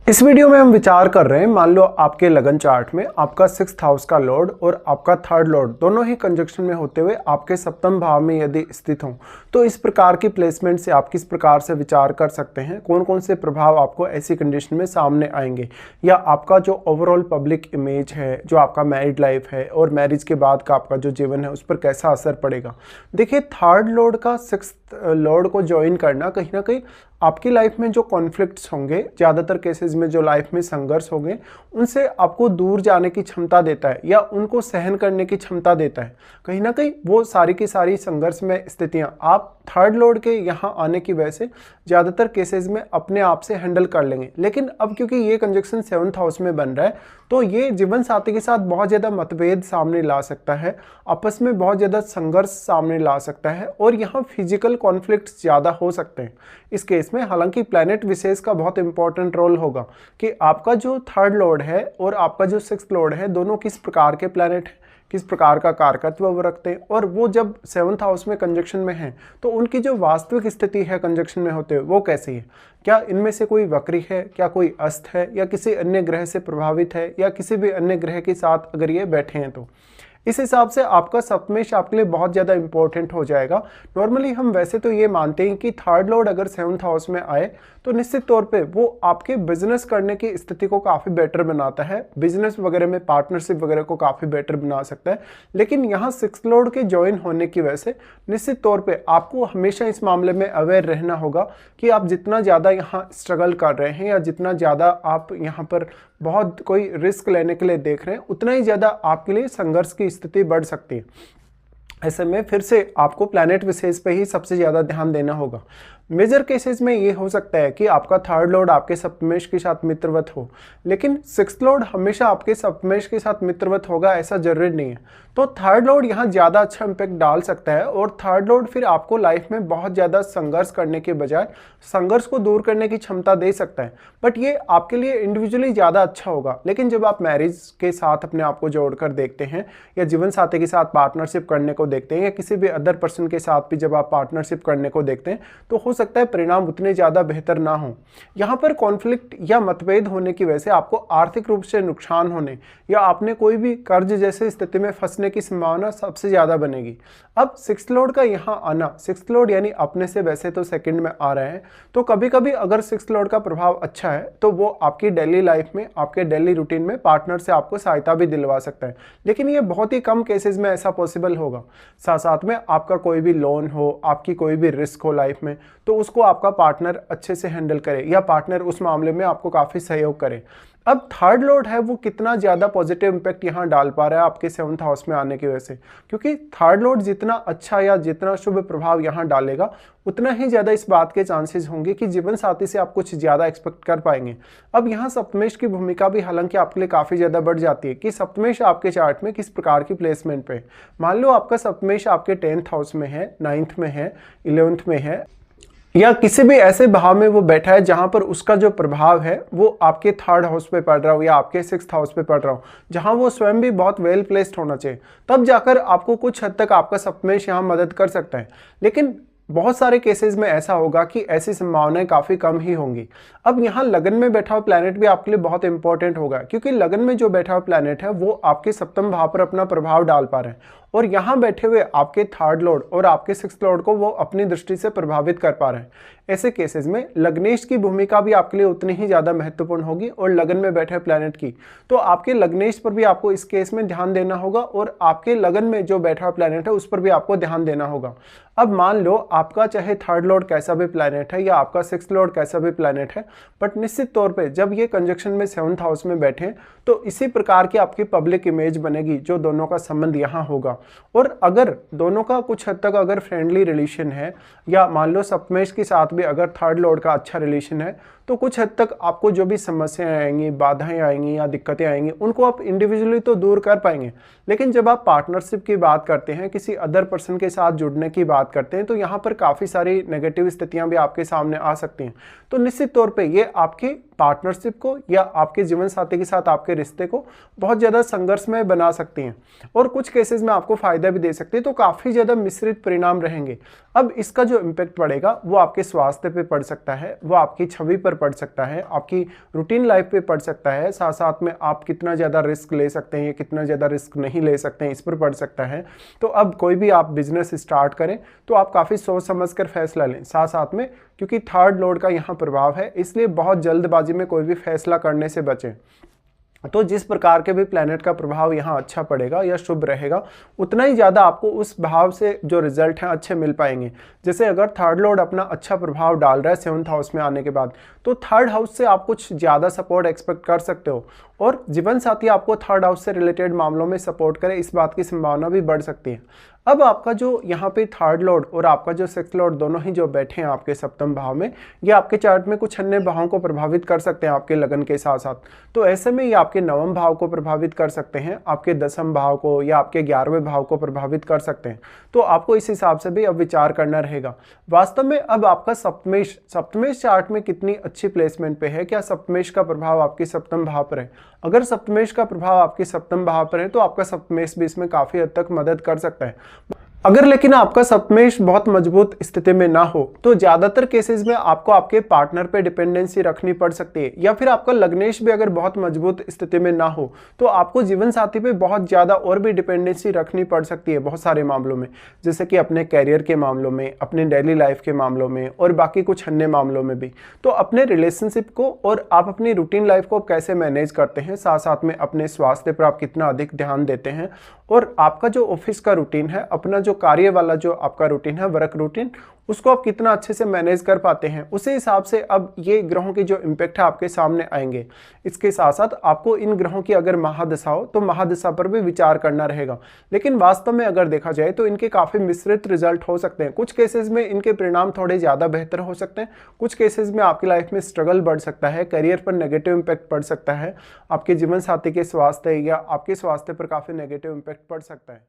इस वीडियो में हम विचार कर रहे हैं, मान लो आपके लगन चार्ट में आपका 6th हाउस का लॉर्ड और आपका 3rd लॉर्ड दोनों ही कंजक्शन में होते हुए आपके सप्तम भाव में यदि स्थित हों, तो इस प्रकार की प्लेसमेंट से आप किस प्रकार से विचार कर सकते हैं, कौन कौन से प्रभाव आपको ऐसी कंडीशन में सामने आएंगे, या आपका जो ओवरऑल पब्लिक इमेज है, जो आपका मैरिड लाइफ है और मैरिज के बाद का आपका जो जीवन है उस पर कैसा असर पड़ेगा। देखिए, 3rd लॉर्ड का 6th लॉर्ड को ज्वाइन करना कहीं ना कहीं आपकी लाइफ में जो कॉन्फ्लिक्ट्स होंगे, ज़्यादातर केसेस में जो लाइफ में संघर्ष होंगे, उनसे आपको दूर जाने की क्षमता देता है या उनको सहन करने की क्षमता देता है। कहीं ना कहीं वो सारी की सारी संघर्ष में स्थितियां आप 3rd लॉर्ड के यहाँ आने की वजह से ज़्यादातर केसेस में अपने आप से हैंडल कर लेंगे। लेकिन अब क्योंकि ये कंजक्शन 7th हाउस में बन रहा है, तो ये जीवन साथी के साथ बहुत ज़्यादा मतभेद सामने ला सकता है, आपस में बहुत ज़्यादा संघर्ष सामने ला सकता है और यहाँ फिजिकल कॉन्फ्लिक्ट्स ज़्यादा हो सकते हैं इस केस में। हालांकि प्लैनेट विशेष का बहुत इंपॉर्टेंट रोल होगा कि आपका जो 3rd लॉर्ड है और आपका जो 6th लॉर्ड है, दोनों किस प्रकार के प्लैनेट हैं, किस प्रकार का कारकत्व वो रखते हैं, और वो जब 7th हाउस में कंजक्शन में हैं तो उनकी जो वास्तविक स्थिति है कंजक्शन में होते हुए वो कैसी है। क्या इनमें से कोई वक्री है, क्या कोई अस्त है, या किसी अन्य ग्रह से प्रभावित है, या किसी भी अन्य ग्रह के साथ अगर ये बैठे हैं, तो इस हिसाब से आपका सप्तमेश आपके लिए बहुत ज़्यादा इंपॉर्टेंट हो जाएगा। नॉर्मली हम वैसे तो ये मानते हैं कि 3rd लॉर्ड अगर 7th हाउस में आए तो निश्चित तौर पे वो आपके बिजनेस करने की स्थिति को काफ़ी बेटर बनाता है, बिजनेस वगैरह में पार्टनरशिप वगैरह को काफ़ी बेटर बना सकता है। लेकिन यहाँ 6th लॉर्ड के ज्वाइन होने की वजह से निश्चित तौर पे आपको हमेशा इस मामले में अवेयर रहना होगा कि आप जितना ज़्यादा यहाँ स्ट्रगल कर रहे हैं या जितना ज़्यादा आप यहाँ पर बहुत कोई रिस्क लेने के लिए देख रहे हैं, उतना ही ज़्यादा आपके लिए संघर्ष की स्थिति बढ़ सकती है। ऐसे में फिर से आपको प्लैनेट विशेष पे ही सबसे ज़्यादा ध्यान देना होगा। मेजर केसेस में ये हो सकता है कि आपका 3rd लॉर्ड आपके सप्तमेश के साथ मित्रवत हो, लेकिन 6th लॉर्ड हमेशा आपके सप्तमेश के साथ मित्रवत होगा ऐसा जरूरी नहीं है। तो 3rd लॉर्ड यहाँ ज़्यादा अच्छा इम्पैक्ट डाल सकता है और 3rd लॉर्ड फिर आपको लाइफ में बहुत ज़्यादा संघर्ष करने के बजाय संघर्ष को दूर करने की क्षमता दे सकता है। बट ये आपके लिए इंडिविजुअली ज़्यादा अच्छा होगा। लेकिन जब आप मैरिज के साथ अपने आप को जोड़कर देखते हैं या जीवन साथी के साथ पार्टनरशिप करने को देखते हैं या किसी भी अदर पर्सन के साथ भी जब आप पार्टनरशिप करने को देखते हैं, तो हो सकता है परिणाम उतने ज़्यादा बेहतर ना हो। यहाँ पर कॉन्फ्लिक्ट या मतभेद होने की वजह से आपको आर्थिक रूप से नुकसान होने या आपने कोई भी कर्ज जैसे स्थिति में फंसने की संभावना सबसे ज़्यादा बनेगी। अब 6th लॉर्ड का यहाँ आना, 6th लॉर्ड यानी अपने से वैसे तो 2nd में आ रहे हैं, तो कभी कभी अगर 6th लॉर्ड का प्रभाव अच्छा है तो वो आपकी डेली लाइफ में, आपके डेली रूटीन में पार्टनर से आपको सहायता भी दिलवा सकता है। लेकिन ये बहुत ही कम केसेस में ऐसा पॉसिबल होगा। साथ साथ में आपका कोई भी लोन हो, आपकी कोई भी रिस्क हो लाइफ में, तो उसको आपका पार्टनर अच्छे से हैंडल करे या पार्टनर उस मामले में आपको काफ़ी सहयोग करे। अब 3rd लॉर्ड है वो कितना ज़्यादा पॉजिटिव इम्पैक्ट यहाँ डाल पा रहा है आपके 7th हाउस में आने की वजह से, क्योंकि 3rd लॉर्ड जितना अच्छा या जितना शुभ प्रभाव यहाँ डालेगा उतना ही ज़्यादा इस बात के चांसेस होंगे कि जीवन साथी से आप कुछ ज़्यादा एक्सपेक्ट कर पाएंगे। अब यहाँ सप्तमेश की भूमिका भी हालांकि आपके लिए काफ़ी ज़्यादा बढ़ जाती है कि सप्तमेश आपके चार्ट में किस प्रकार की प्लेसमेंट पे। मान लो आपका सप्तमेश आपके 10th हाउस में है, 9th में है, 11th में है, या किसी भी ऐसे भाव में वो बैठा है जहां पर उसका जो प्रभाव है वो आपके 3rd हाउस पे पड़ रहा हो या आपके 6th हाउस पे पड़ रहा हो, जहां वो स्वयं भी बहुत वेल प्लेस्ड होना चाहिए, तब जाकर आपको कुछ हद तक आपका सप्तमेश यहाँ मदद कर सकता है। लेकिन बहुत सारे केसेस में ऐसा होगा कि ऐसी संभावनाएं काफ़ी कम ही होंगी। अब यहाँ लगन में बैठा हुआ प्लैनेट भी आपके लिए बहुत इंपॉर्टेंट होगा, क्योंकि लगन में जो बैठा हुआ प्लैनेट है वो आपके सप्तम भाव पर अपना प्रभाव डाल पा रहे हैं और यहाँ बैठे हुए आपके 3rd लॉर्ड और आपके 6th लॉर्ड को वो अपनी दृष्टि से प्रभावित कर पा रहे हैं। ऐसे केसेस में लग्नेश की भूमिका भी आपके लिए उतनी ही ज़्यादा महत्वपूर्ण होगी और लगन में बैठे प्लैनेट की, तो आपके लग्नेश पर भी आपको इस केस में ध्यान देना होगा और आपके लगन में जो बैठा हुआ प्लैनेट है उस पर भी आपको ध्यान देना होगा। अब मान लो आपका चाहे 3rd लॉर्ड कैसा भी प्लैनेट है या आपका 6th लॉर्ड कैसा भी प्लैनेट है, बट निश्चित तौर पे जब ये कंजक्शन में 7th हाउस में बैठे तो इसी प्रकार की आपकी पब्लिक इमेज बनेगी जो दोनों का संबंध यहाँ होगा। और अगर दोनों का कुछ हद तक अगर फ्रेंडली रिलेशन है या मान लो सप्तमेश के साथ भी अगर 3rd लॉर्ड का अच्छा रिलेशन है, तो कुछ हद तक आपको जो भी समस्याएं आएंगी, बाधाएं आएंगी या दिक्कतें आएंगी, उनको आप इंडिविजुअली तो दूर कर पाएंगे। लेकिन जब आप पार्टनरशिप की बात करते हैं, किसी अदर पर्सन के साथ जुड़ने की बात करते हैं, तो यहाँ पर काफ़ी सारी नेगेटिव स्थितियां भी आपके सामने आ सकती हैं। तो निश्चित तौर पे ये आपकी पार्टनरशिप को या आपके जीवन साथी के साथ आपके रिश्ते को बहुत ज़्यादा संघर्षमय बना सकती हैं और कुछ केसेस में आपको फायदा भी दे सकती है। तो काफ़ी ज़्यादा मिश्रित परिणाम रहेंगे। अब इसका जो इम्पैक्ट पड़ेगा वो आपके स्वास्थ्य पे पड़ सकता है, वो आपकी छवि पर पड़ सकता है, आपकी रूटीन लाइफ पे पड़ सकता है, साथ साथ में आप कितना ज़्यादा रिस्क ले सकते हैं, कितना ज़्यादा रिस्क नहीं ले सकते हैं, इस पर पड़ सकता है। तो अब कोई भी आप बिजनेस स्टार्ट करें तो आप काफ़ी सोच समझ कर फैसला लें। साथ साथ में क्योंकि थर्ड लॉर्ड का यहाँ प्रभाव है, इसलिए बहुत जल्दबाजी में कोई भी फैसला करने से बचें। तो जिस प्रकार के भी प्लैनेट का प्रभाव यहाँ अच्छा पड़ेगा या शुभ रहेगा, उतना ही ज़्यादा आपको उस भाव से जो रिजल्ट हैं अच्छे मिल पाएंगे। जैसे अगर थर्ड लॉर्ड अपना अच्छा प्रभाव डाल रहा है 7th हाउस में आने के बाद, तो थर्ड हाउस से आप कुछ ज़्यादा सपोर्ट एक्सपेक्ट कर सकते हो और जीवन साथी आपको थर्ड हाउस से रिलेटेड मामलों में सपोर्ट करे, इस बात की संभावना भी बढ़ सकती है। अब आपका जो यहाँ पे थर्ड लॉर्ड और आपका जो 6th लॉर्ड दोनों ही जो बैठे हैं आपके सप्तम भाव में, ये आपके चार्ट में कुछ अन्य भावों को प्रभावित कर सकते हैं आपके लगन के साथ साथ। तो ऐसे में ये आपके नवम भाव को प्रभावित कर सकते हैं, आपके 10वें भाव को या आपके 11वें भाव को प्रभावित कर सकते हैं। तो आपको इस हिसाब से भी अब विचार करना रहेगा। वास्तव में अब आपका सप्तमेश चार्ट में कितनी अच्छी प्लेसमेंट पे है, क्या सप्तमेश का प्रभाव आपके सप्तम भाव पर है? अगर सप्तमेश का प्रभाव आपके सप्तम भाव पर है तो आपका सप्तमेश भी इसमें काफी हद तक मदद कर सकता है। अगर लेकिन आपका सप्तमेश बहुत मजबूत स्थिति में ना हो तो ज्यादातर केसेस में आपको आपके पार्टनर पे डिपेंडेंसी रखनी पड़ सकती है, या फिर आपका लग्नेश भी अगर बहुत मजबूत स्थिति में ना हो तो आपको जीवन साथी पे बहुत ज्यादा और भी डिपेंडेंसी रखनी पड़ सकती है बहुत सारे मामलों में, जैसे कि अपने कैरियर के मामलों में, अपने डेली लाइफ के मामलों में और बाकी कुछ अन्य मामलों में भी। तो अपने रिलेशनशिप को और आप अपनी रूटीन लाइफ को कैसे मैनेज करते हैं, साथ साथ में अपने स्वास्थ्य पर आप कितना अधिक ध्यान देते हैं और आपका जो ऑफिस का रूटीन है, अपना जो कार्य वाला जो आपका रूटीन है, वर्क रूटीन, उसको आप कितना अच्छे से मैनेज कर पाते हैं, उसी हिसाब से अब ये ग्रहों के जो इम्पैक्ट है आपके सामने आएंगे। इसके साथ साथ आपको इन ग्रहों की अगर महादशा हो तो महादशा पर भी विचार करना रहेगा। लेकिन वास्तव में अगर देखा जाए तो इनके काफ़ी मिश्रित रिजल्ट हो सकते हैं। कुछ केसेस में इनके परिणाम थोड़े ज़्यादा बेहतर हो सकते हैं, कुछ केसेस में आपकी लाइफ में स्ट्रगल बढ़ सकता है, करियर पर नेगेटिव इम्पैक्ट पड़ सकता है, आपके जीवन साथी के स्वास्थ्य या आपके स्वास्थ्य पर काफ़ी नेगेटिव इम्पैक्ट पड़ सकता है।